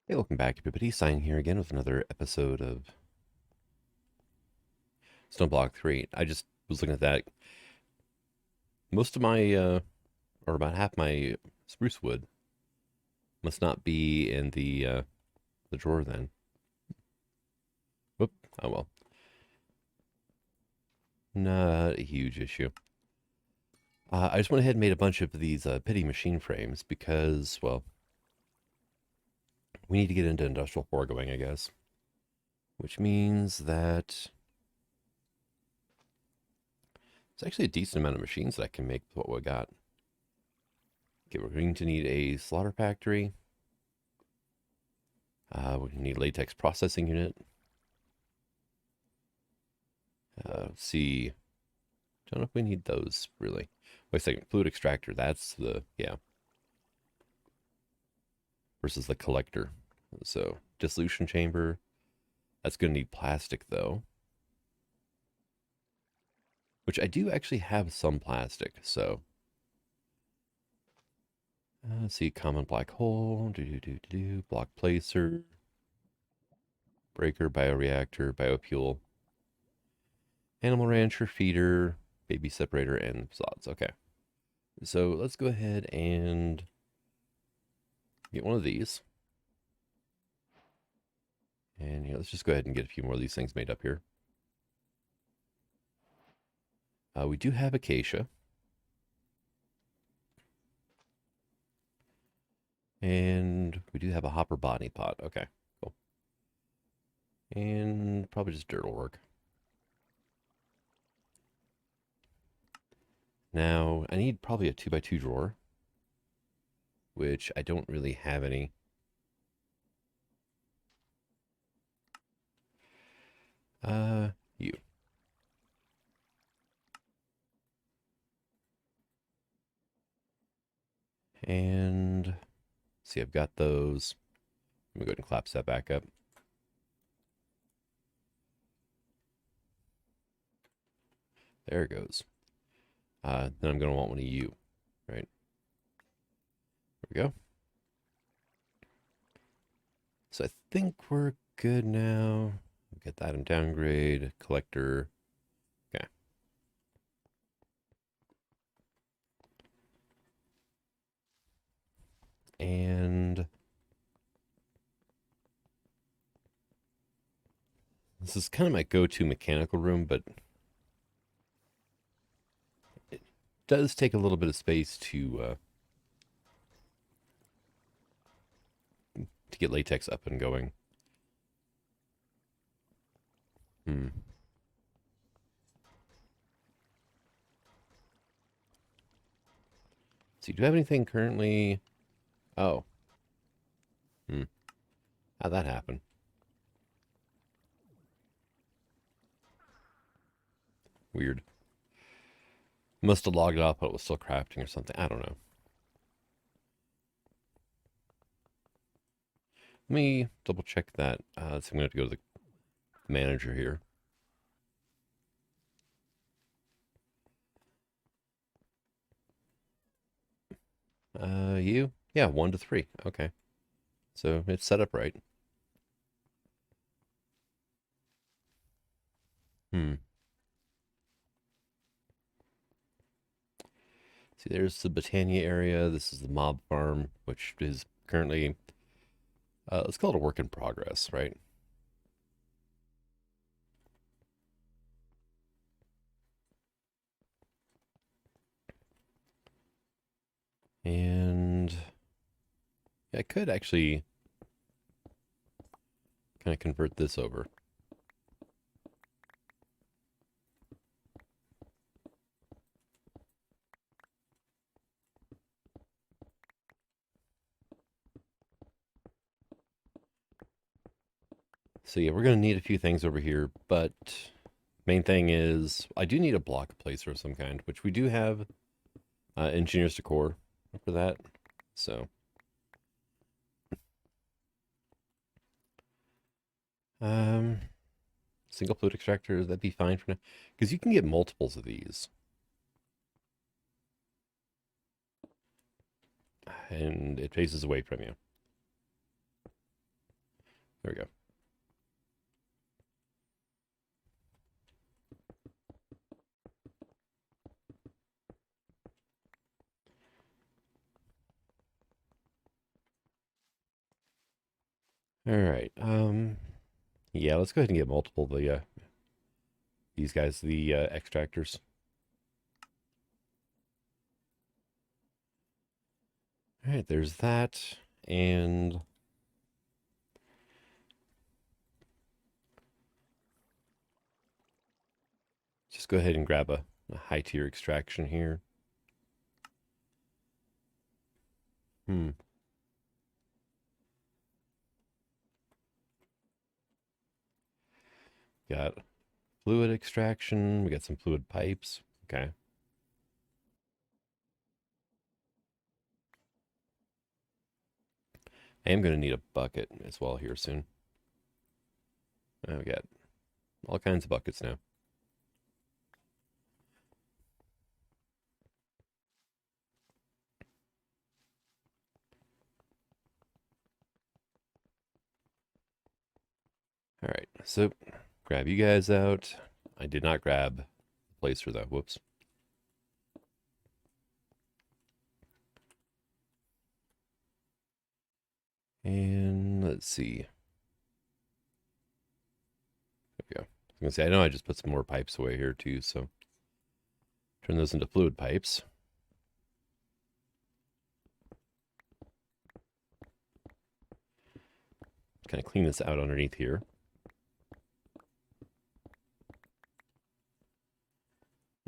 Hey, welcome back, everybody. Sign here again with another episode of Stoneblock 3. I just was looking at that. Most of my, or about half my spruce wood must not be in the drawer then. Whoop. Oh well. Not a huge issue. I just went ahead and made a bunch of these pity machine frames because, well, we need to get into industrial foregoing, I guess. Which means that it's actually a decent amount of machines that I can make with what we got. Okay, we're going to need a slaughter factory. We need latex processing unit. Let's see. Don't know if we need those really. Wait a second. Fluid extractor. That's the, yeah. Versus the collector. So dissolution chamber. That's going to need plastic though. Which I do actually have some plastic. So let's see. Common black hole. Block placer. Breaker. Bioreactor. Biofuel. Animal rancher. Feeder. Baby separator. And sods. Okay. So let's go ahead and get one of these. And yeah, let's just go ahead and get a few more of these things made up here. We do have acacia. And we do have a hopper botany pot. Okay, cool. And probably just dirt will work. Now, I need probably a 2x2 drawer, which I don't really have any. You. And see, I've got those. Let me go ahead and collapse that back up. There it goes. Then I'm going to want one of you, right? There we go. So I think we're good now. Get that in downgrade, collector. Okay. And this is kind of my go-to mechanical room, but it does take a little bit of space to get latex up and going. Hmm. See, do you have anything currently? Oh. Hmm. How'd that happen? Weird. Must have logged off, but it was still crafting or something. I don't know. Let me double check that. So I'm going to have to go to the manager here. You? Yeah, 1 to 3. Okay. So it's set up right. Hmm. See, there's the Botania area. This is the mob farm, which is currently, let's call it a work in progress, right? And yeah, I could actually kind of convert this over. So yeah, we're going to need a few things over here, but main thing is I do need a block placer of some kind, which we do have engineers decor for that. So um single fluid extractor, that'd be fine for now. Because you can get multiples of these. And it faces away from you. There we go. All right. Yeah, let's go ahead and get multiple of the these guys, the extractors. All right, there's that, and just go ahead and grab a high tier extraction here. Got fluid extraction. We got some fluid pipes. Okay. I am going to need a bucket as well here soon. We got all kinds of buckets now. All right, so grab you guys out. I did not grab the placer though. Whoops. And let's see. There we go. I was gonna say, I know I just put some more pipes away here too, so turn those into fluid pipes. Kind of clean this out underneath here.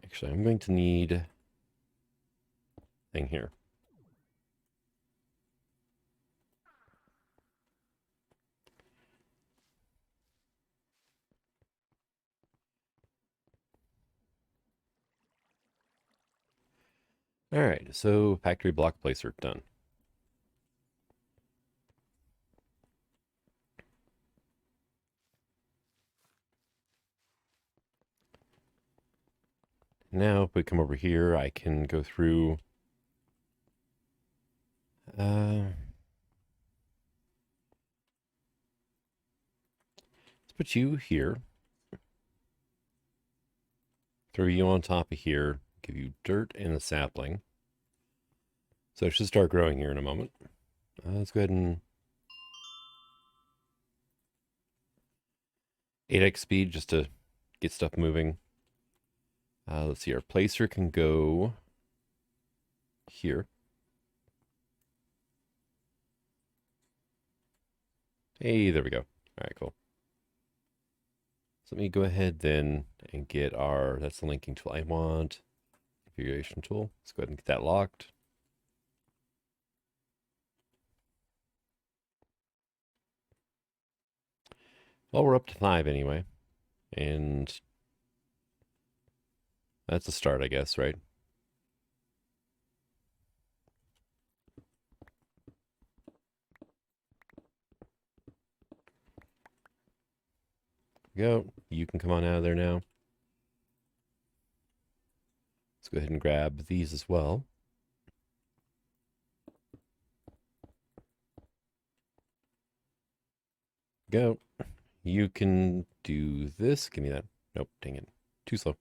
Actually, I'm going to need a thing here. All right, so factory block placer done. Now, if we come over here, I can go through. Let's put you here. Throw you on top of here. Give you dirt and a sapling. So it should start growing here in a moment. Let's go ahead and 8x speed just to get stuff moving. Let's see, our placer can go here. Hey, there we go. All right, cool. So let me go ahead then and get our, that's the linking tool I want. Configuration tool. Let's go ahead and get that locked. Well, we're up to 5 anyway. And that's a start, I guess, right? Go. You can come on out of there now. Let's go ahead and grab these as well. Go. You can do this. Give me that. Nope, dang it. Too slow.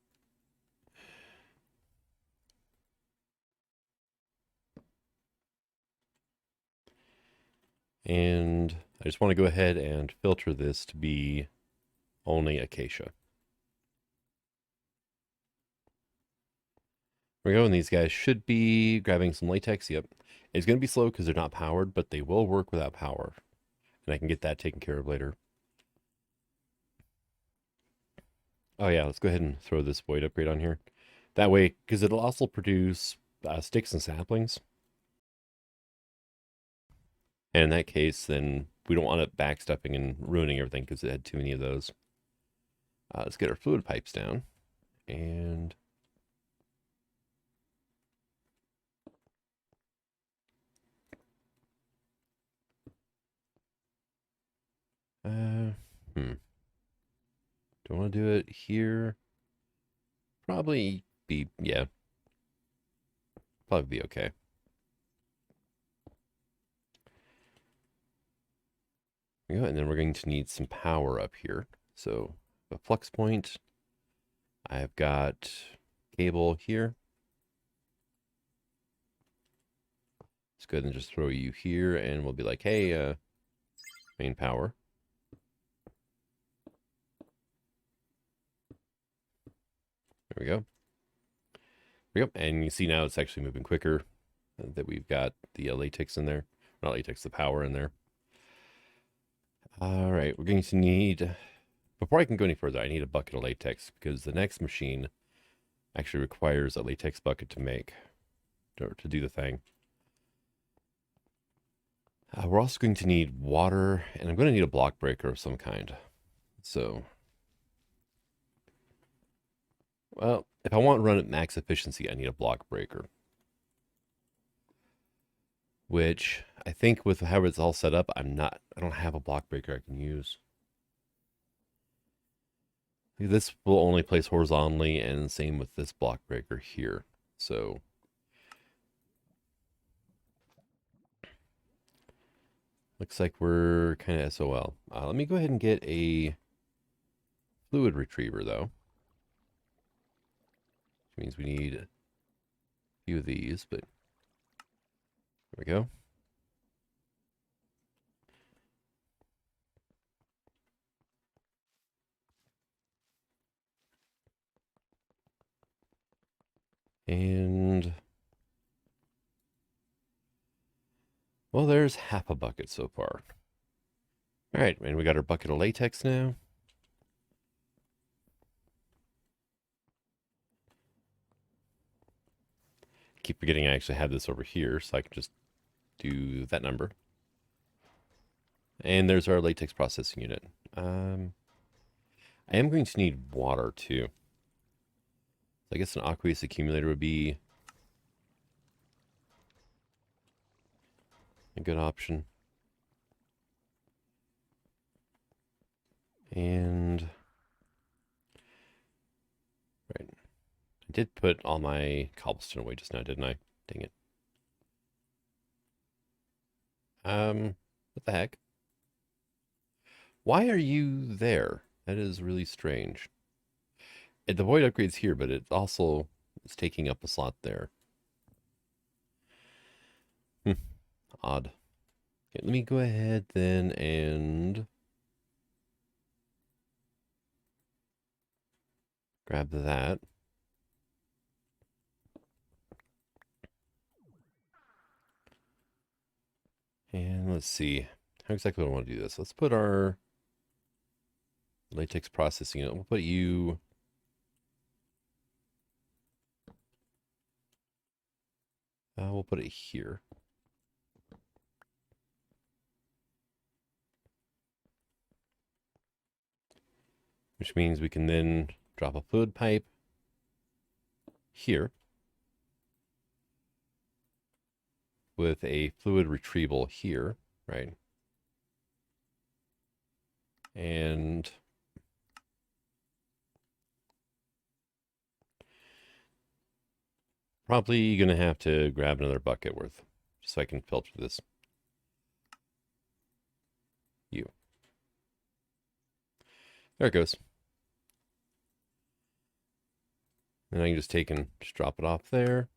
And I just want to go ahead and filter this to be only acacia. There we go, and these guys should be grabbing some latex. Yep. It's going to be slow because they're not powered, but they will work without power. And I can get that taken care of later. Oh yeah, let's go ahead and throw this void upgrade on here. That way, because it'll also produce sticks and saplings. And in that case, then we don't want it backstepping and ruining everything because it had too many of those. Let's get our fluid pipes down. And do I want to do it here? Probably be, yeah. Probably be okay. There we go. And then we're going to need some power up here. So a flux point. I've got cable here. Let's go ahead and just throw you here, and we'll be like, hey, main power. There we go. There we go. And you see now it's actually moving quicker that we've got the latex in there. Not latex, the power in there. All right, we're going to need, before I can go any further, I need a bucket of latex because the next machine actually requires a latex bucket to make, to do the thing. We're also going to need water, and I'm going to need a block breaker of some kind. So, well, if I want to run at max efficiency, I need a block breaker. Which I think with how it's all set up, I don't have a block breaker I can use. This will only place horizontally, and same with this block breaker here. So looks like we're kind of SOL. Let me go ahead and get a fluid retriever though. Which means we need a few of these, but there we go. And well, there's half a bucket so far. All right, and we got our bucket of latex now. Keep forgetting I actually have this over here, so I can just do that number. And there's our latex processing unit. I am going to need water too. I guess an aqueous accumulator would be a good option. And right, I did put all my cobblestone away just now, didn't I? Dang it. What the heck? Why are you there? That is really strange. The void upgrade's here, but it also is taking up a slot there. Odd. Okay, let me go ahead then and grab that. And let's see. How exactly do I want to do this? Let's put our latex processing unit. We'll put you... we'll put it here. Which means we can then drop a fluid pipe here with a fluid retrieval here, right? And probably going to have to grab another bucket worth just so I can filter this. There it goes. And I can just take and just drop it off there.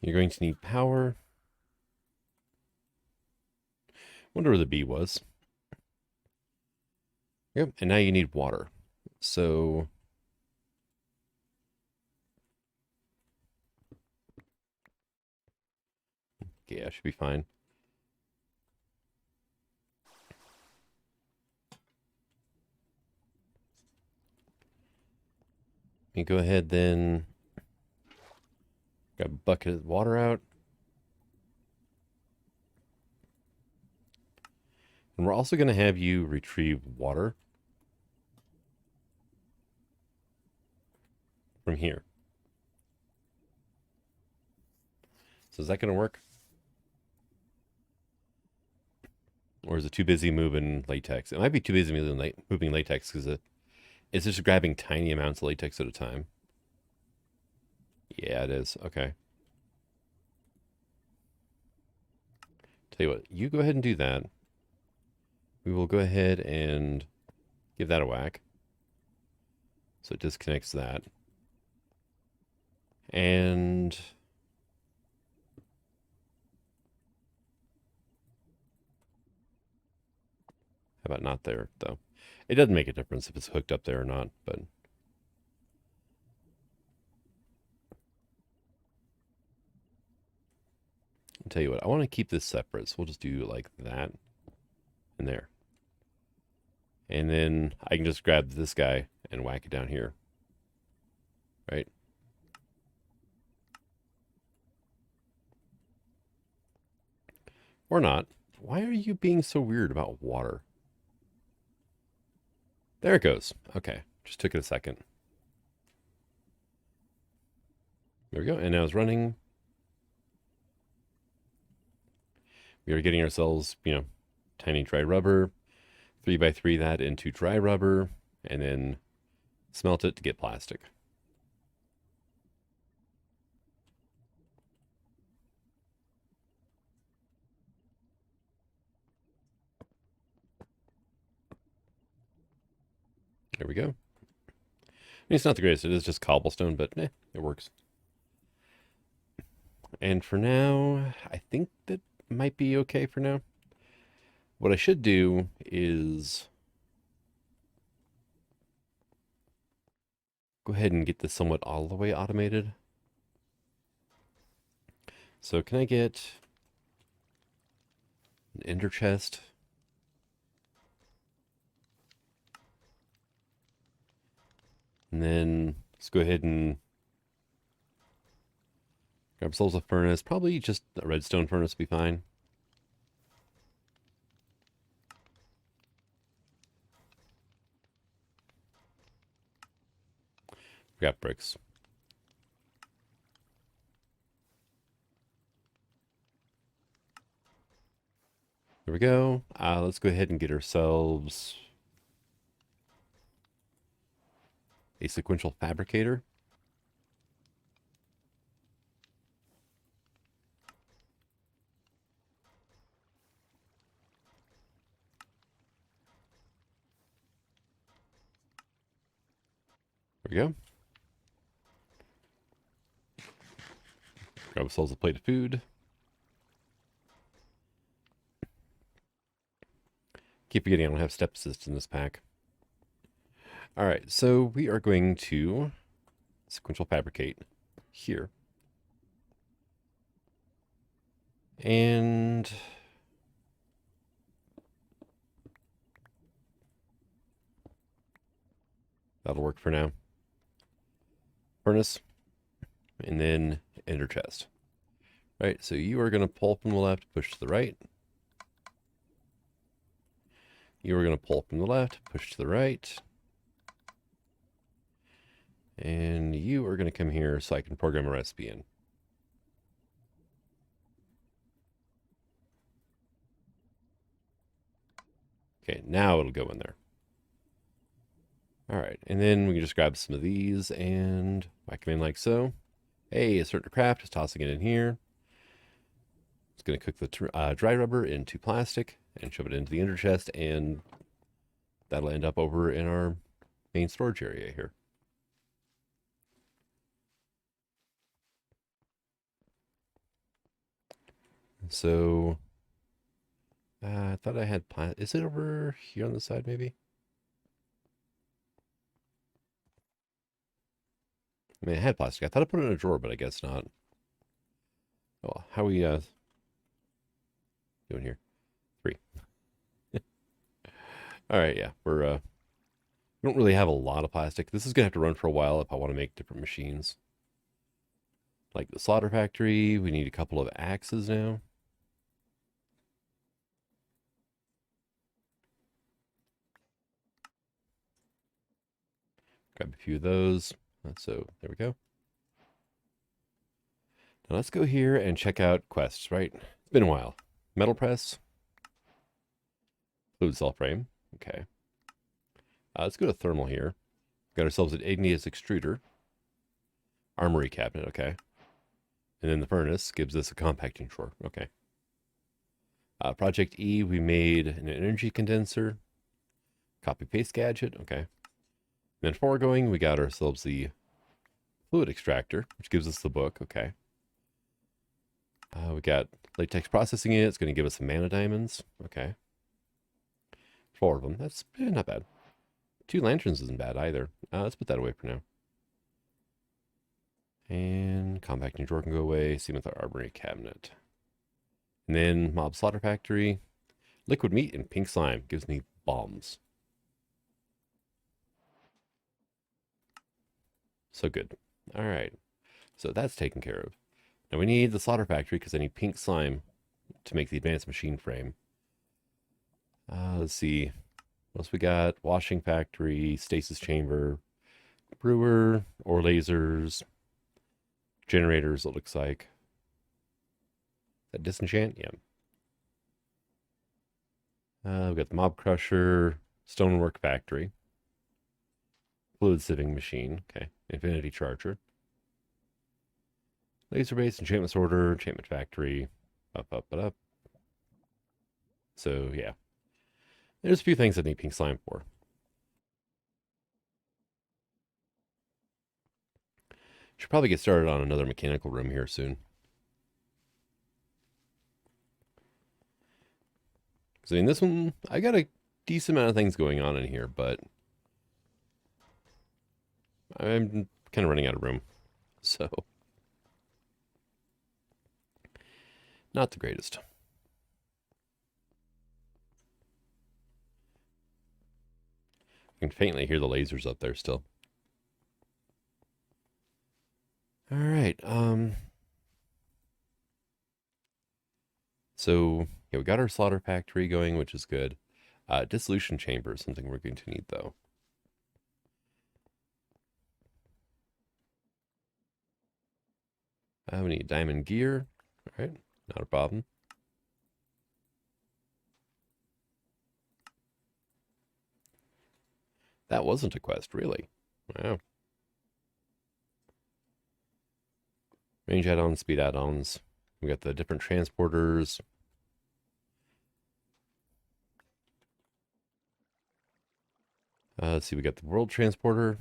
You're going to need power. Wonder where the bee was. Yep, and now you need water. So yeah, should be fine. You go ahead then grab a bucket of water out. And we're also going to have you retrieve water from here. So is that going to work? Or is it too busy moving latex? It might be too busy moving latex because it's just grabbing tiny amounts of latex at a time. Yeah, it is. Okay. Tell you what, you go ahead and do that. We will go ahead and give that a whack. So it disconnects that. And how about not there, though? It doesn't make a difference if it's hooked up there or not, but I'll tell you what, I want to keep this separate, so we'll just do like that and there. And then I can just grab this guy and whack it down here. Right? Or not. Why are you being so weird about water? There it goes. Okay. Just took it a second. There we go. And now it's running. We are getting ourselves, tiny dry rubber. 3x3 that into dry rubber. And then smelt it to get plastic. There we go. I mean, it's not the greatest. It is just cobblestone, but it works. And for now, I think that might be okay for now. What I should do is go ahead and get this somewhat all the way automated. So can I get an ender chest? And then let's go ahead and grab ourselves a furnace. Probably just a redstone furnace would be fine. We got bricks. There we go. Let's go ahead and get ourselves a sequential fabricator. There we go. Grab ourselves a plate of food. Keep forgetting I don't have step assist in this pack. All right, so we are going to sequential fabricate here. And that'll work for now. Furnace, and then ender chest. Right, so you are going to pull from the left, push to the right. You are going to pull from the left, push to the right. And you are going to come here so I can program a recipe in. Okay, now it'll go in there. All right, and then we can just grab some of these and whack them in like so. Hey, it's starting to craft, just tossing it in here. It's going to cook the dry rubber into plastic and shove it into the ender chest, and that'll end up over in our main storage area here. So, I thought I had is it over here on the side maybe? I mean, I had plastic. I thought I put it in a drawer, but I guess not. Oh, how are we doing here? 3. All right, yeah, we don't really have a lot of plastic. This is gonna have to run for a while if I want to make different machines. Like the slaughter factory, we need a couple of axes now. Grab a few of those. So there we go. Now let's go here and check out quests, right? It's been a while. Metal press. Fluid cell frame. Okay. Let's go to thermal here. Got ourselves an igneous extruder. Armory cabinet, okay. And then the furnace gives us a compacting drawer. Okay. Project E, we made an energy condenser. Copy paste gadget. Okay. Then foregoing, we got ourselves the fluid extractor, which gives us the book. Okay. We got latex processing it. It's going to give us some mana diamonds. Okay. 4 of them. That's not bad. 2 lanterns isn't bad either. Let's put that away for now. And compacting drawer can go away. Same with our armory cabinet. And then mob slaughter factory. Liquid meat and pink slime gives me bombs. So good. All right. So that's taken care of. Now we need the slaughter factory because I need pink slime to make the advanced machine frame. Let's see. What else we got? Washing factory, stasis chamber, brewer, ore lasers, generators, it looks like. Is that disenchant? Yeah. We've got the mob crusher, stonework factory, fluid sieving machine. Okay. Infinity charger. Laser base, enchantment sorter, enchantment factory, up. So, yeah. There's a few things I need pink slime for. Should probably get started on another mechanical room here soon. Because, I mean, this one, I got a decent amount of things going on in here, but I'm kind of running out of room. So, not the greatest. I can faintly hear the lasers up there still. All right. So yeah, we got our slaughter factory going, which is good. Dissolution chamber is something we're going to need though. We need diamond gear. All right, not a problem. That wasn't a quest, really. Wow. Range add-ons, speed add-ons. We got the different transporters. Let's see, we got the world transporter.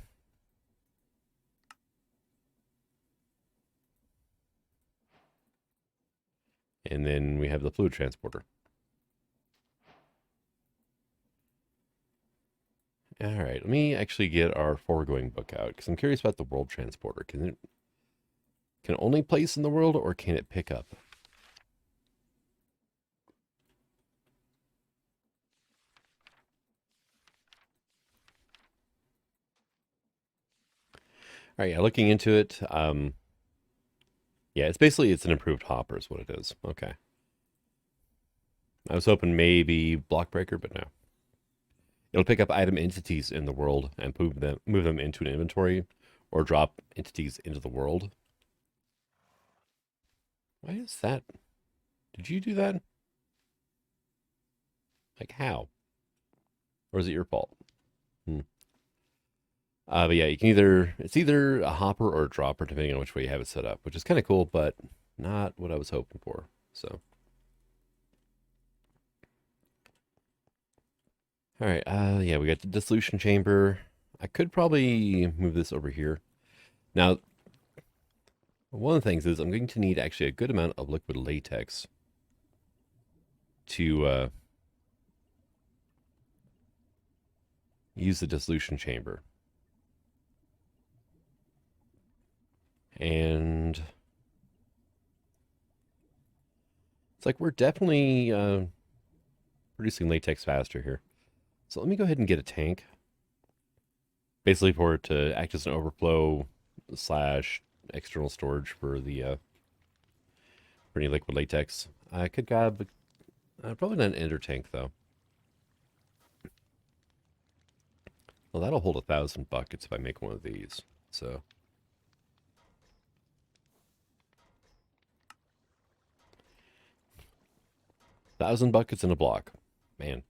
And then we have the fluid transporter. All right, let me actually get our foregoing book out because I'm curious about the world transporter. Can it only place in the world or can it pick up? All right, yeah, looking into it, yeah, it's an improved hopper is what it is. Okay. I was hoping maybe block breaker, but no. It'll pick up item entities in the world and move them into an inventory or drop entities into the world. Why is that? Did you do that? Like how? Or is it your fault? Hmm. But yeah, you can it's either a hopper or a dropper depending on which way you have it set up, which is kind of cool, but not what I was hoping for. So, all right, yeah, we got the dissolution chamber. I could probably move this over here. Now, one of the things is I'm going to need actually a good amount of liquid latex to use the dissolution chamber. And it's like we're definitely producing latex faster here. So let me go ahead and get a tank. Basically for it to act as an overflow / external storage for the for any liquid latex. I could grab probably not an ender tank though. Well, that'll hold 1,000 buckets if I make one of these. So 1,000 buckets in a block. Man.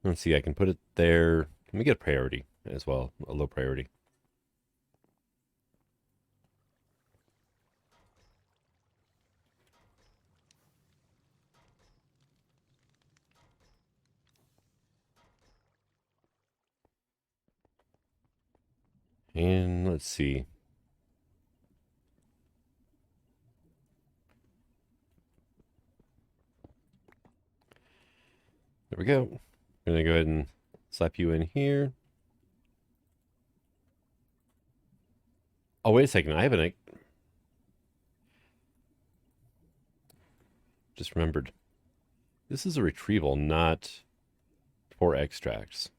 Let's see, I can put it there. Let me get a priority as well, a low priority. And let's see. There we go. I'm gonna go ahead and slap you in here. Oh, wait a second. I haven't. Just remembered. This is a retrieval, not for extracts.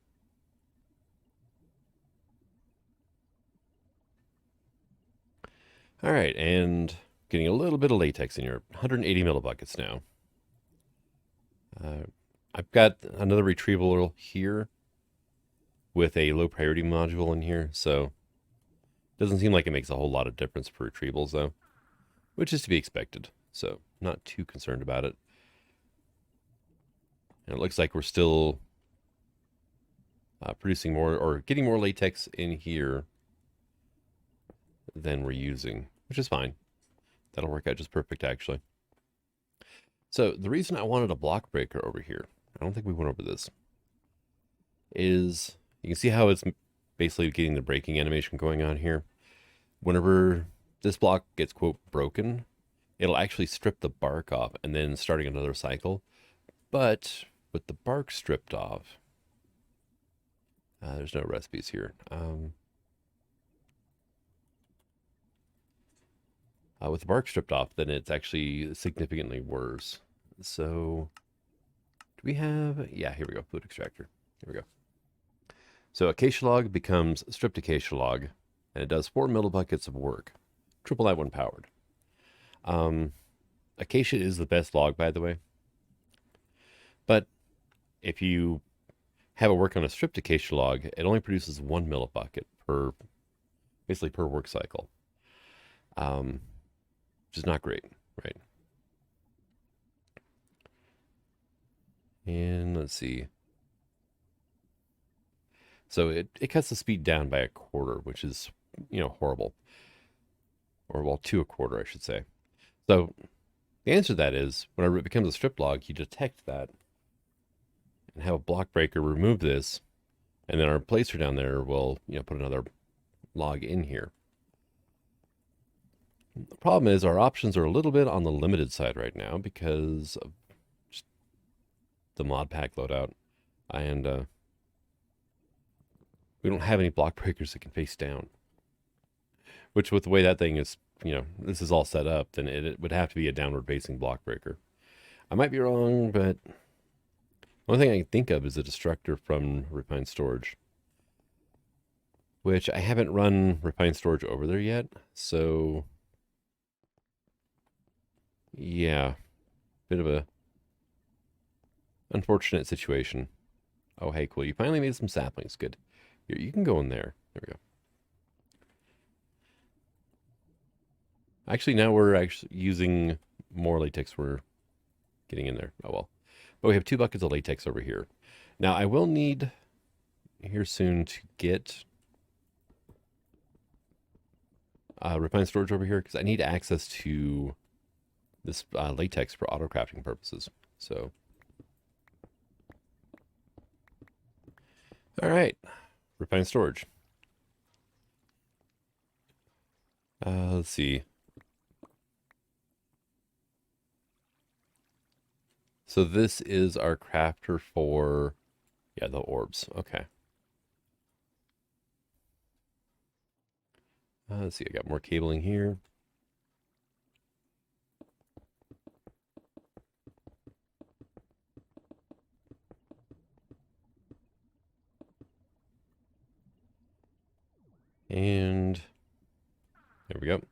All right, and getting a little bit of latex in here. 180 millibuckets now. I've got another retrieval here with a low priority module in here, so doesn't seem like it makes a whole lot of difference for retrievals though, which is to be expected. So not too concerned about it. And it looks like we're still producing more or getting more latex in here than we're using, which is fine. That'll work out just perfect actually. So the reason I wanted a block breaker over here, I don't think we went over this, is you can see how it's basically getting the breaking animation going on here. Whenever this block gets, quote, broken, it'll actually strip the bark off and then starting another cycle. But with the bark stripped off, there's no recipes here. With the bark stripped off, then it's actually significantly worse. So, do we have... Yeah, here we go. Fluid extractor. Here we go. So, acacia log becomes stripped acacia log, and it does 4 millibuckets of work. Triple that when powered. Acacia is the best log, by the way. But if you have it work on a stripped acacia log, it only produces 1 millibucket per, basically per work cycle. Which is not great, right? And let's see. So it cuts the speed down by 1/4, which is, horrible. Or, well, to 1/4, I should say. So the answer to that is, whenever it becomes a strip log, you detect that and have a block breaker remove this, and then our placer down there will, put another log in here. The problem is our options are a little bit on the limited side right now because of just the mod pack loadout, and we don't have any block breakers that can face down. Which, with the way that thing is, this is all set up, then it would have to be a downward facing block breaker. I might be wrong, but the only thing I can think of is a destructor from Refined Storage, which I haven't run Refined Storage over there yet, so yeah, bit of a unfortunate situation. Oh, hey, cool. You finally made some saplings. Good. Here, you can go in there. There we go. Actually, now we're actually using more latex. We're getting in there. Oh, well. But we have 2 buckets of latex over here. Now, I will need here soon to get refined storage over here because I need access to this latex for auto crafting purposes. So, all right, refined storage. Let's see. So this is our crafter for, yeah, the orbs. Okay. Let's see, I got more cabling here. And there we go.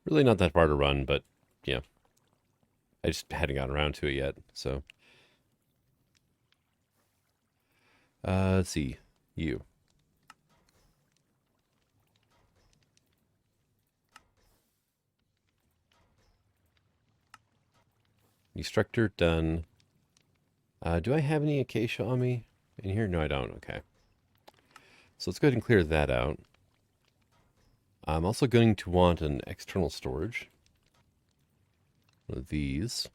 Really not that far to run, but yeah, I just hadn't gotten around to it yet. So, let's see, you. Destructor done. Do I have any acacia on me in here? No, I don't. Okay. So let's go ahead and clear that out. I'm also going to want an external storage. One of these.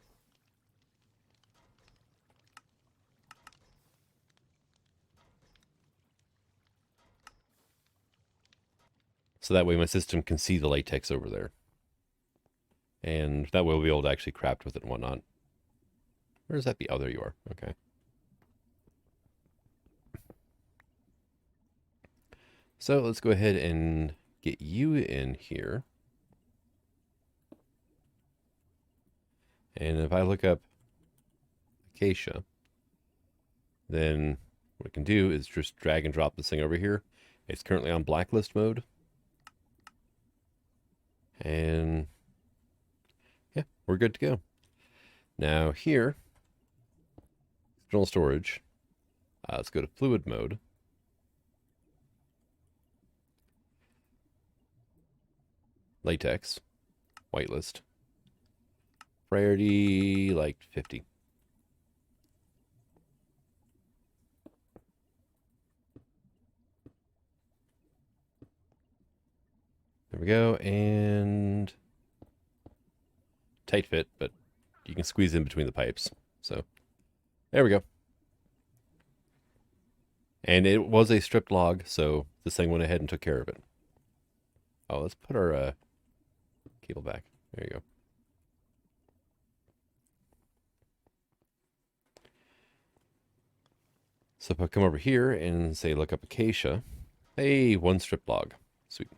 So that way my system can see the latex over there. And that way we'll be able to actually craft with it and whatnot. Where is that? Oh, there you are. Okay. So let's go ahead and get you in here. And if I look up acacia, then what I can do is just drag and drop this thing over here. It's currently on blacklist mode. And yeah, we're good to go. Now here, external storage. Let's go to fluid mode. Latex, whitelist. Priority like 50. There we go, and tight fit, but you can squeeze in between the pipes. So there we go. And it was a stripped log, so this thing went ahead and took care of it. Oh, let's put our cable back. There you go. So if I come over here and say look up acacia, hey, one strip log. Sweet.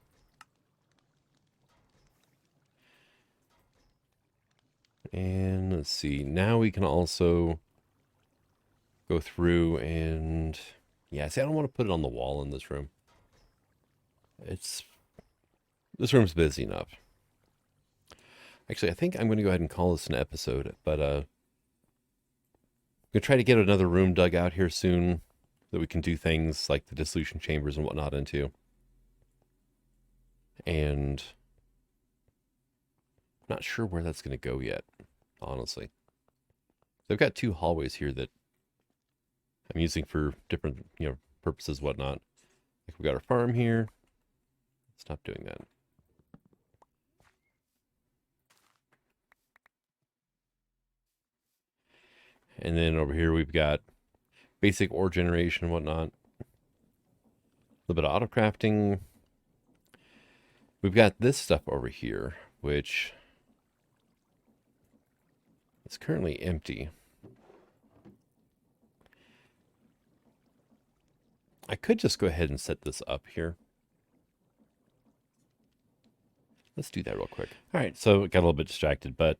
And let's see, now we can also go through and, yeah, see, I don't want to put it on the wall in this room. This room's busy enough. Actually, I think I'm going to go ahead and call this an episode, but I'm going to try to get another room dug out here soon that we can do things like the dissolution chambers and whatnot into. And I'm not sure where that's going to go yet, honestly. They've got two hallways here that I'm using for different, purposes, whatnot. Like we got our farm here. Stop doing that. And then over here we've got basic ore generation and whatnot. A little bit of auto crafting. We've got this stuff over here, which is currently empty. I could just go ahead and set this up here. Let's do that real quick. All right, so it got a little bit distracted, but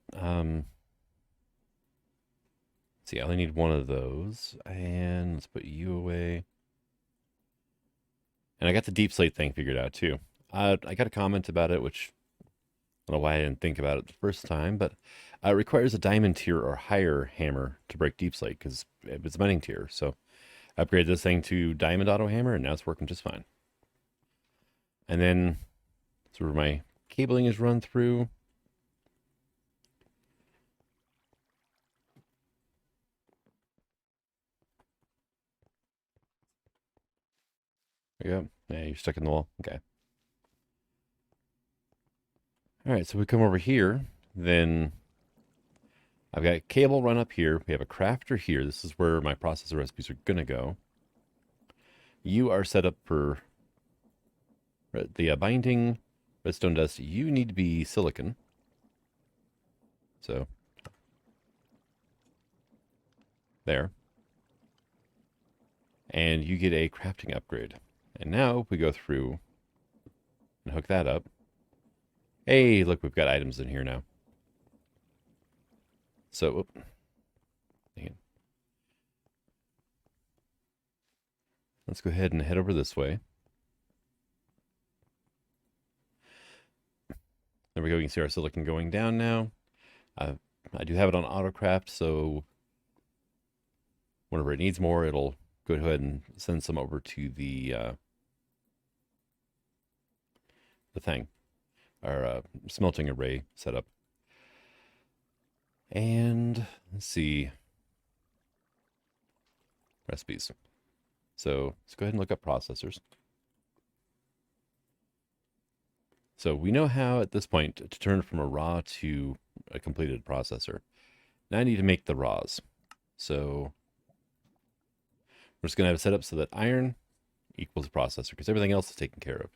see, I only need one of those, and let's put you away. And I got the deep slate thing figured out too. I got a comment about it, which I don't know why I didn't think about it the first time, but it requires a diamond tier or higher hammer to break deep slate because it's mining tier. So I upgraded this thing to diamond auto hammer, and now it's working just fine. And then that's where my cabling is run through. There you go. Yeah, you're stuck in the wall. Okay. All right, so we come over here, then I've got cable run up here. We have a crafter here. This is where my processor recipes are going to go. You are set up for the binding redstone dust. You need to be silicon. So, there. And you get a crafting upgrade. And now we go through and hook that up. Hey, look, we've got items in here now. So, let's go ahead and head over this way. There we go. You can see our silicon going down now. I do have it on autocraft, so whenever it needs more, it'll go ahead and send some over to the thing, our smelting array setup. And let's see, recipes. So let's go ahead and look up processors. So we know how at this point to turn from a raw to a completed processor. Now I need to make the raws. So we're just going to have it set up so that iron equals processor because everything else is taken care of.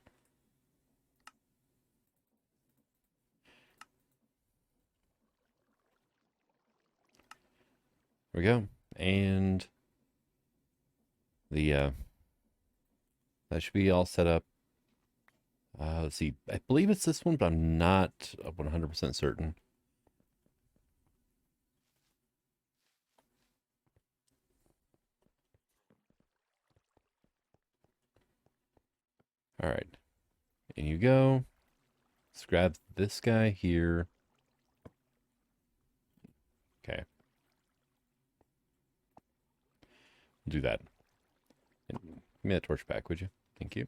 There we go. And the that should be all set up. Let's see. I believe it's this one, but I'm not 100% certain. All right. In you go. Let's grab this guy here. Okay. Do that. And give me that torch back, would you? Thank you.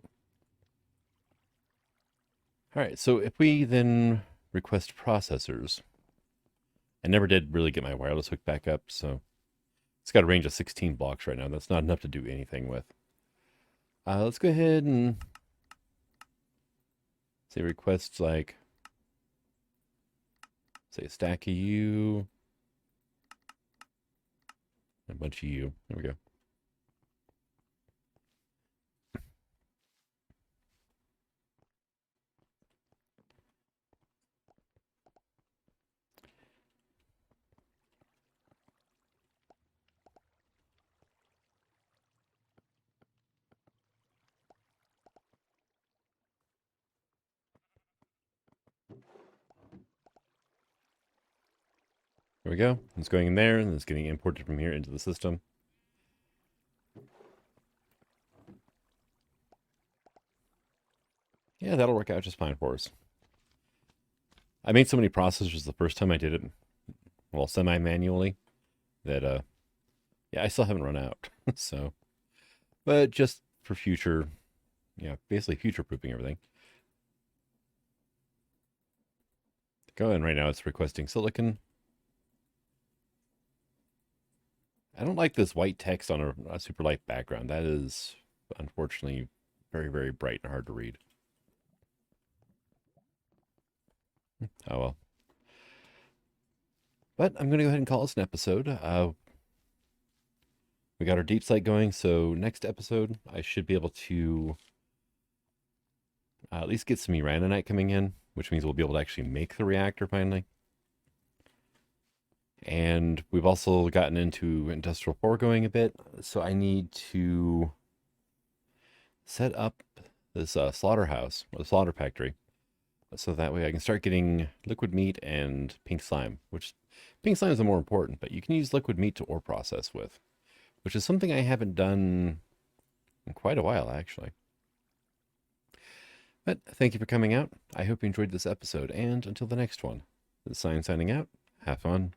All right, so if we then request processors, I never did really get my wireless hook back up, so it's got a range of 16 blocks right now. That's not enough to do anything with. Let's go ahead and say request like, say a stack of you, a bunch of you. There we go. There we go. It's going in there, and it's getting imported from here into the system. Yeah, that'll work out just fine for us. I made so many processors the first time I did it, well, semi-manually, that, yeah, I still haven't run out. So, but just for future, yeah, basically future-proofing everything. Go in right now, it's requesting silicon. I don't like this white text on a super light background. That is, unfortunately, very, very bright and hard to read. Oh, well. But I'm going to go ahead and call this an episode. We got our deep site going, so next episode, I should be able to at least get some uraninite coming in, which means we'll be able to actually make the reactor finally. And we've also gotten into industrial foregoing a bit, so I need to set up this slaughterhouse, or the slaughter factory, so that way I can start getting liquid meat and pink slime, which pink slime is the more important, but you can use liquid meat to ore process with, which is something I haven't done in quite a while, actually. But thank you for coming out. I hope you enjoyed this episode, and until the next one, this is Sign signing out. Have fun.